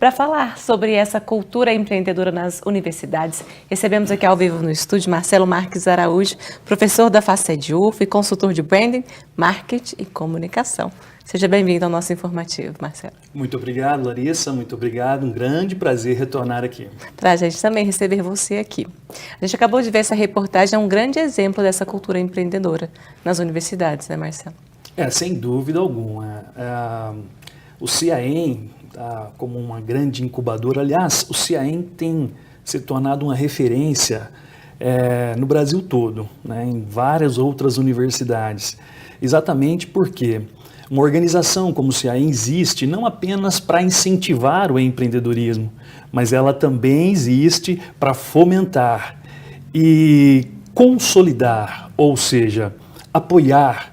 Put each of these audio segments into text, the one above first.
para falar sobre essa cultura empreendedora nas universidades, recebemos aqui ao vivo no estúdio Marcelo Marques Araújo, professor da FACED UF e consultor de branding, marketing e comunicação. Seja bem-vindo ao nosso informativo, Marcelo. Muito obrigado, Larissa. Muito obrigado. Um grande prazer retornar aqui. Para a gente também receber você aqui. A gente acabou de ver essa reportagem, é um grande exemplo dessa cultura empreendedora nas universidades, né, Marcelo? Sem dúvida alguma. O CIAEM, como uma grande incubadora, aliás, o CIAEM tem se tornado uma referência no Brasil todo, né, em várias outras universidades, exatamente porque uma organização como o CIAEM existe não apenas para incentivar o empreendedorismo, mas ela também existe para fomentar e consolidar, ou seja, apoiar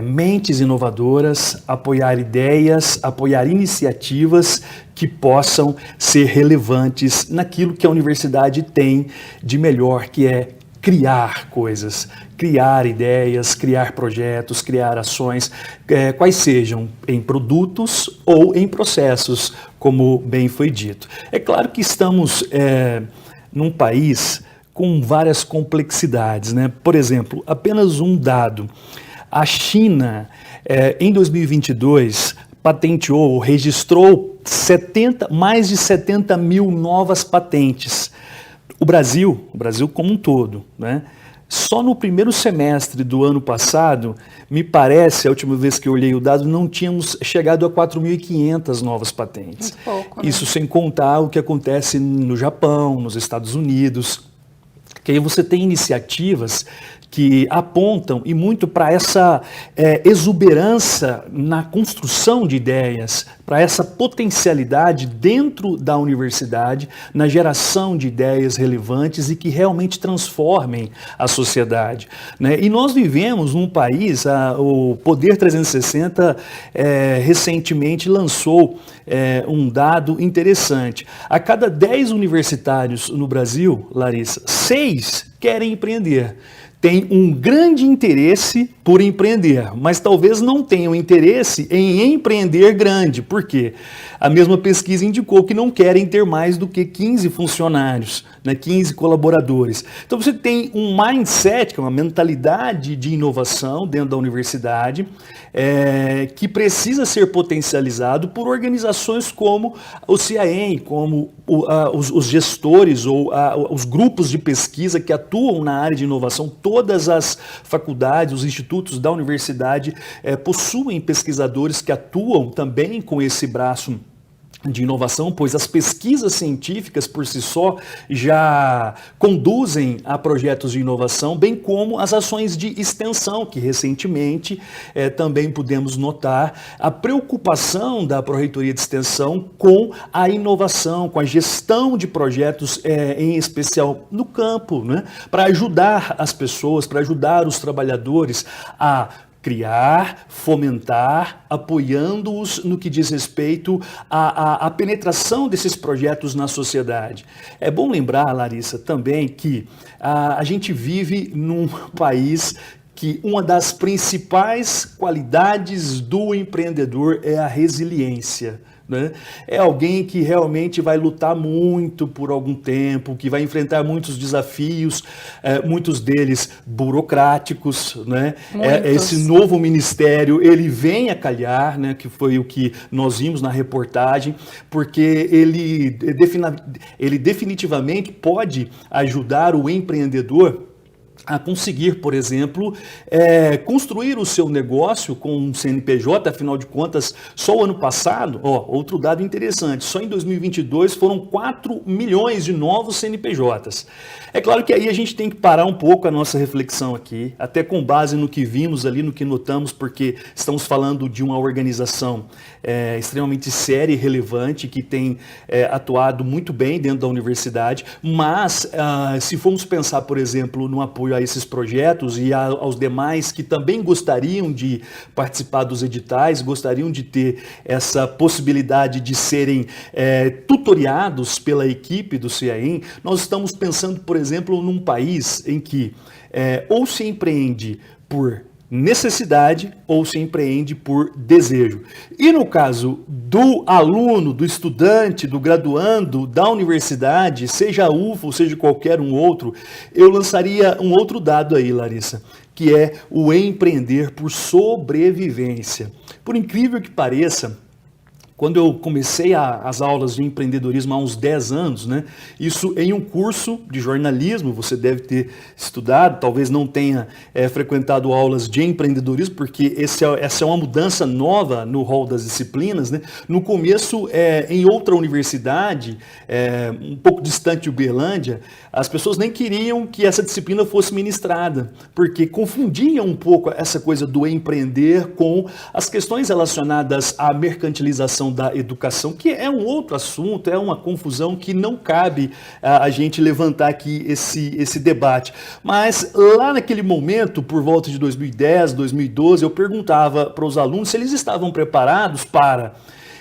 mentes inovadoras, apoiar ideias, apoiar iniciativas que possam ser relevantes naquilo que a universidade tem de melhor, que é criar coisas, criar ideias, criar projetos, criar ações, quais sejam em produtos ou em processos, como bem foi dito. É claro que estamos num país com várias complexidades, né? Por exemplo, apenas um dado. A China, em 2022, patenteou, registrou mais de 70 mil novas patentes. O Brasil como um todo, né? Só no primeiro semestre do ano passado, me parece, a última vez que eu olhei o dado, não tínhamos chegado a 4.500 novas patentes. Muito pouco, né? Isso sem contar o que acontece no Japão, nos Estados Unidos, que aí você tem iniciativas que apontam e muito para essa exuberância na construção de ideias, para essa potencialidade dentro da universidade, na geração de ideias relevantes e que realmente transformem a sociedade, né? E nós vivemos num país, o Poder 360 recentemente lançou um dado interessante. A cada 10 universitários no Brasil, Larissa, 6 querem empreender. Tem um grande interesse por empreender, mas talvez não tenham interesse em empreender grande. Por quê? A mesma pesquisa indicou que não querem ter mais do que 15 funcionários, né, 15 colaboradores. Então você tem um mindset, que é uma mentalidade de inovação dentro da universidade, que precisa ser potencializado por organizações como o CIAEM, como os gestores ou os grupos de pesquisa que atuam na área de inovação. Todas as faculdades, os institutos da universidade possuem pesquisadores que atuam também com esse braço de inovação, pois as pesquisas científicas por si só já conduzem a projetos de inovação, bem como as ações de extensão, que recentemente também pudemos notar a preocupação da Pró-Reitoria de Extensão com a inovação, com a gestão de projetos, em especial no campo, né? Para ajudar as pessoas, para ajudar os trabalhadores a criar, fomentar, apoiando-os no que diz respeito à penetração desses projetos na sociedade. É bom lembrar, Larissa, também que a gente vive num país que uma das principais qualidades do empreendedor é a resiliência, né? É alguém que realmente vai lutar muito por algum tempo, que vai enfrentar muitos desafios, muitos deles burocráticos, né? Esse novo ministério, ele vem a calhar, né? Que foi o que nós vimos na reportagem, porque ele definitivamente pode ajudar o empreendedor a conseguir, por exemplo, construir o seu negócio com um CNPJ. Afinal de contas, só o ano passado, outro dado interessante, só em 2022 foram 4 milhões de novos CNPJs. É claro que aí a gente tem que parar um pouco a nossa reflexão aqui, até com base no que vimos ali, no que notamos, porque estamos falando de uma organização extremamente séria e relevante, que tem atuado muito bem dentro da universidade, mas se formos pensar, por exemplo, no apoio a esses projetos e aos demais que também gostariam de participar dos editais, gostariam de ter essa possibilidade de serem tutoriados pela equipe do CIAEM, nós estamos pensando, por exemplo, num país em que ou se empreende por necessidade ou se empreende por desejo. E no caso do aluno, do estudante, do graduando da universidade, seja a UFA ou seja qualquer um outro, eu lançaria um outro dado aí, Larissa, que é o empreender por sobrevivência. Por incrível que pareça, quando eu comecei as aulas de empreendedorismo há uns 10 anos, né, isso em um curso de jornalismo, você deve ter estudado, talvez não tenha frequentado aulas de empreendedorismo, porque essa é uma mudança nova no rol das disciplinas, né? No começo, em outra universidade, um pouco distante de Uberlândia, as pessoas nem queriam que essa disciplina fosse ministrada, porque confundiam um pouco essa coisa do empreender com as questões relacionadas à mercantilização da educação, que é um outro assunto, é uma confusão que não cabe a gente levantar aqui esse debate. Mas lá naquele momento, por volta de 2010, 2012, eu perguntava para os alunos se eles estavam preparados para,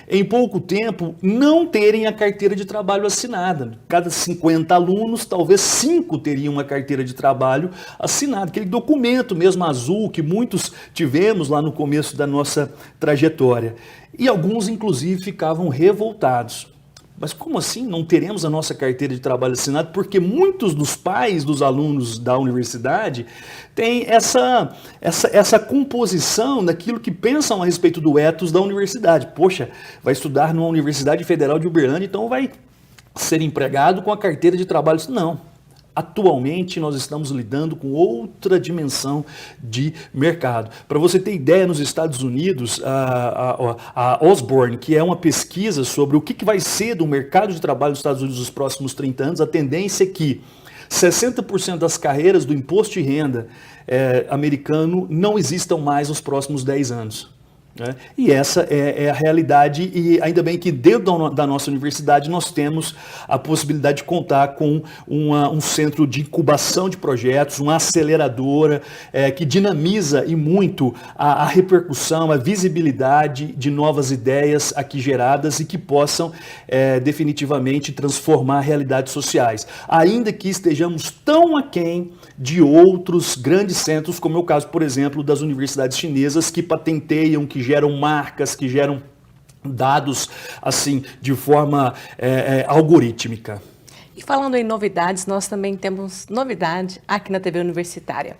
em pouco tempo, não terem a carteira de trabalho assinada. Cada 50 alunos, talvez 5 teriam uma carteira de trabalho assinada, aquele documento mesmo azul que muitos tivemos lá no começo da nossa trajetória. E alguns, inclusive, ficavam revoltados. Mas como assim não teremos a nossa carteira de trabalho assinada? Porque muitos dos pais dos alunos da universidade têm essa composição daquilo que pensam a respeito do ethos da universidade. Poxa, vai estudar numa Universidade Federal de Uberlândia, então vai ser empregado com a carteira de trabalho. Não. Atualmente nós estamos lidando com outra dimensão de mercado. Para você ter ideia, nos Estados Unidos, a Osborne, que é uma pesquisa sobre o que vai ser do mercado de trabalho dos Estados Unidos nos próximos 30 anos, a tendência é que 60% das carreiras do imposto de renda americano não existam mais nos próximos 10 anos. E essa é a realidade, e ainda bem que dentro da nossa universidade nós temos a possibilidade de contar com um centro de incubação de projetos, uma aceleradora que dinamiza e muito a repercussão, a visibilidade de novas ideias aqui geradas e que possam definitivamente transformar realidades sociais. Ainda que estejamos tão aquém de outros grandes centros, como é o caso, por exemplo, das universidades chinesas que patenteiam, que geram marcas, que geram dados assim de forma algorítmica. E falando em novidades, nós também temos novidade aqui na TV Universitária.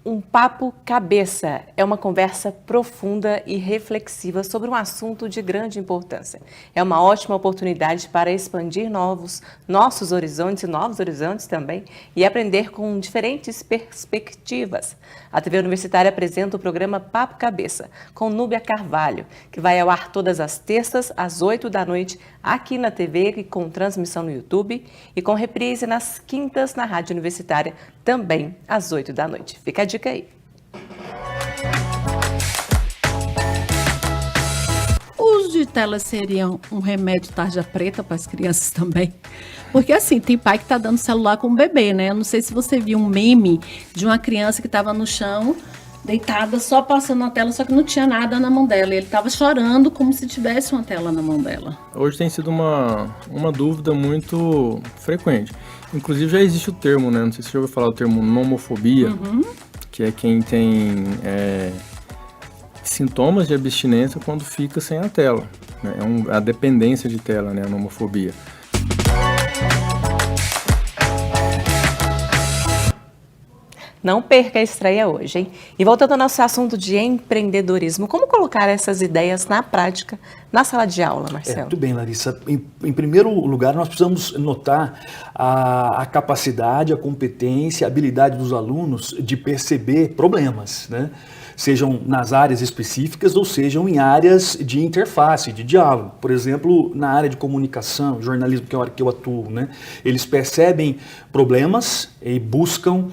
Um papo cabeça é uma conversa profunda e reflexiva sobre um assunto de grande importância. É uma ótima oportunidade para expandir nossos horizontes e novos horizontes também e aprender com diferentes perspectivas. A TV Universitária apresenta o programa Papo Cabeça com Núbia Carvalho, que vai ao ar todas as terças às 8 da noite aqui na TV, com transmissão no YouTube e com reprise nas quintas na Rádio Universitária, também às 8 da noite. Fica a dica aí. O uso de telas seria um remédio tarja preta para as crianças também? Porque assim, tem pai que está dando celular com o bebê, né? Eu não sei se você viu um meme de uma criança que estava no chão, deitada, só passando a tela, só que não tinha nada na mão dela. E ele estava chorando como se tivesse uma tela na mão dela. Hoje tem sido uma dúvida muito frequente. Inclusive já existe o termo, né? Não sei se você já ouviu falar do termo nomofobia, que é quem tem sintomas de abstinência quando fica sem a tela. Né? A dependência de tela, né? A nomofobia. Não perca a estreia hoje, hein? E voltando ao nosso assunto de empreendedorismo, como colocar essas ideias na prática na sala de aula, Marcelo? Muito bem, Larissa. Em primeiro lugar, nós precisamos notar a capacidade, a competência, a habilidade dos alunos de perceber problemas, né? Sejam nas áreas específicas ou sejam em áreas de interface, de diálogo. Por exemplo, na área de comunicação, jornalismo, que é a área que eu atuo, né? Eles percebem problemas e buscam,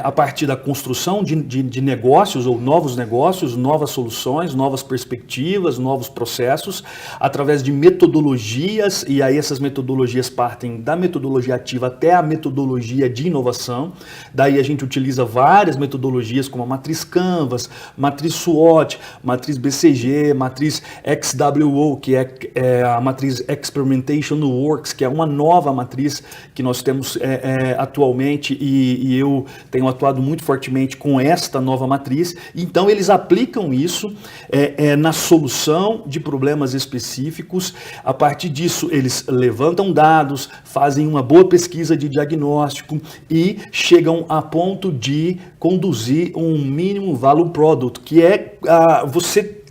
a partir da construção de negócios ou novos negócios, novas soluções, novas perspectivas, novos processos, através de metodologias, e aí essas metodologias partem da metodologia ativa até a metodologia de inovação. Daí a gente utiliza várias metodologias, como a Matriz Canvas, matriz SWOT, matriz BCG, matriz XWO, que é a matriz Experimentation Works, que é uma nova matriz que nós temos atualmente, e eu tenho atuado muito fortemente com esta nova matriz. Então eles aplicam isso na solução de problemas específicos. A partir disso eles levantam dados, fazem uma boa pesquisa de diagnóstico e chegam a ponto de conduzir um Minimum Value Product, que é você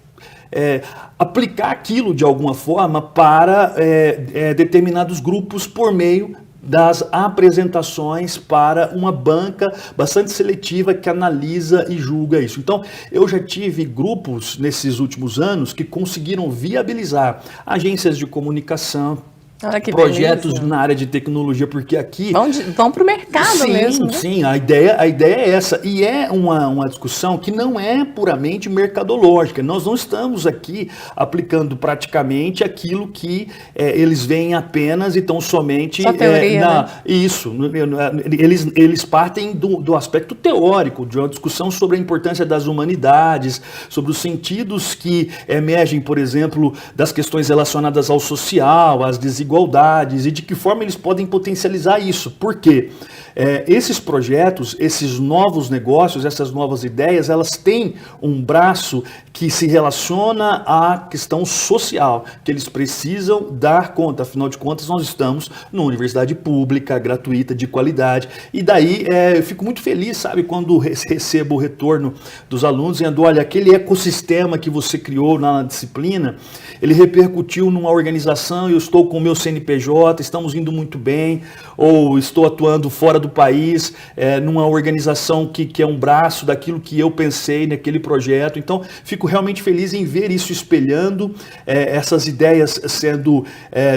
aplicar aquilo de alguma forma para determinados grupos por meio das apresentações para uma banca bastante seletiva que analisa e julga isso. Então, eu já tive grupos nesses últimos anos que conseguiram viabilizar agências de comunicação, projetos na área de tecnologia, porque aqui... Vão para o mercado mesmo, né? Sim, a ideia é essa. E é uma discussão que não é puramente mercadológica. Nós não estamos aqui aplicando praticamente aquilo que eles veem apenas e tão somente... Só teoria, né? Isso. Eles partem do aspecto teórico, de uma discussão sobre a importância das humanidades, sobre os sentidos que emergem, por exemplo, das questões relacionadas ao social, às desigualdades, e de que forma eles podem potencializar isso. Por quê? Esses projetos, esses novos negócios, essas novas ideias, elas têm um braço que se relaciona à questão social, que eles precisam dar conta. Afinal de contas, nós estamos numa universidade pública, gratuita, de qualidade. E daí eu fico muito feliz, sabe, quando recebo o retorno dos alunos dizendo, olha, aquele ecossistema que você criou na disciplina, ele repercutiu numa organização, eu estou com o meu CNPJ, estamos indo muito bem, ou estou atuando fora do país, numa organização que é um braço daquilo que eu pensei naquele projeto. Então, fico realmente feliz em ver isso espelhando, essas ideias sendo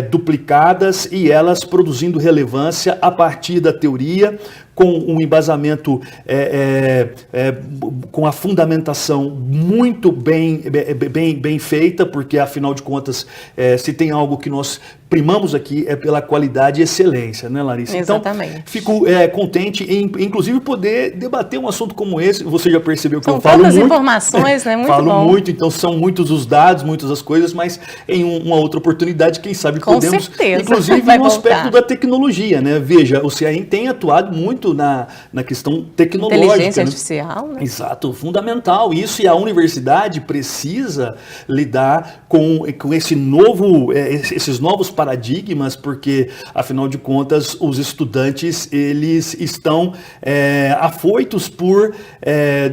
duplicadas e elas produzindo relevância a partir da teoria, com um embasamento, com a fundamentação muito bem feita, porque afinal de contas, se tem algo que nós primamos aqui é pela qualidade e excelência, né, Larissa? Exatamente. Então, fico contente em, inclusive, poder debater um assunto como esse. Você já percebeu que São eu falo muito. São tantas informações, né? Muito falo bom. muito, então são muitos os dados, muitas as coisas, mas em uma outra oportunidade, quem sabe Com podemos, certeza, inclusive vai no voltar. aspecto da tecnologia, né? Veja, o CAEM tem atuado muito na questão tecnológica. Inteligência né? artificial, né? Exato, fundamental isso, e a universidade precisa lidar com esses novos paradigmas, porque, afinal de contas, os estudantes, eles estão afoitos por,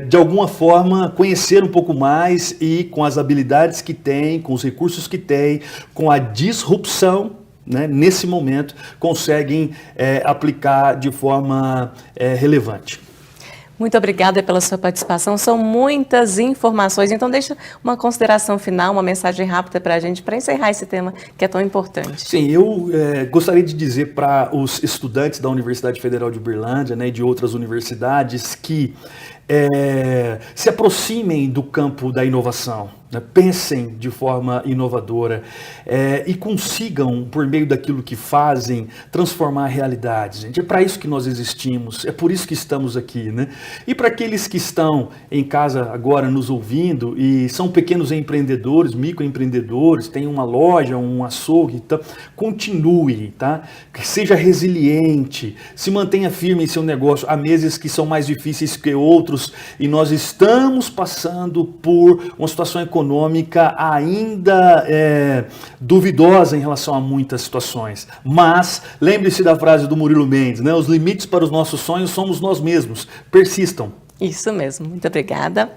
de alguma forma, conhecer um pouco mais e com as habilidades que têm, com os recursos que têm, com a disrupção, né, nesse momento, conseguem aplicar de forma relevante. Muito obrigada pela sua participação. São muitas informações. Então, deixa uma consideração final, uma mensagem rápida para a gente, para encerrar esse tema que é tão importante. Sim, eu gostaria de dizer para os estudantes da Universidade Federal de Uberlândia, né, e de outras universidades que se aproximem do campo da inovação, né? Pensem de forma inovadora e consigam, por meio daquilo que fazem, transformar realidades. Gente, é para isso que nós existimos, é por isso que estamos aqui, né? E para aqueles que estão em casa agora nos ouvindo e são pequenos empreendedores, microempreendedores, têm uma loja, um açougue, tá? Continue, tá? Seja resiliente, se mantenha firme em seu negócio. Há meses que são mais difíceis que outros, e nós estamos passando por uma situação econômica ainda duvidosa em relação a muitas situações. Mas lembre-se da frase do Murilo Mendes, né? Os limites para os nossos sonhos somos nós mesmos. Persistam. Isso mesmo. Muito obrigada.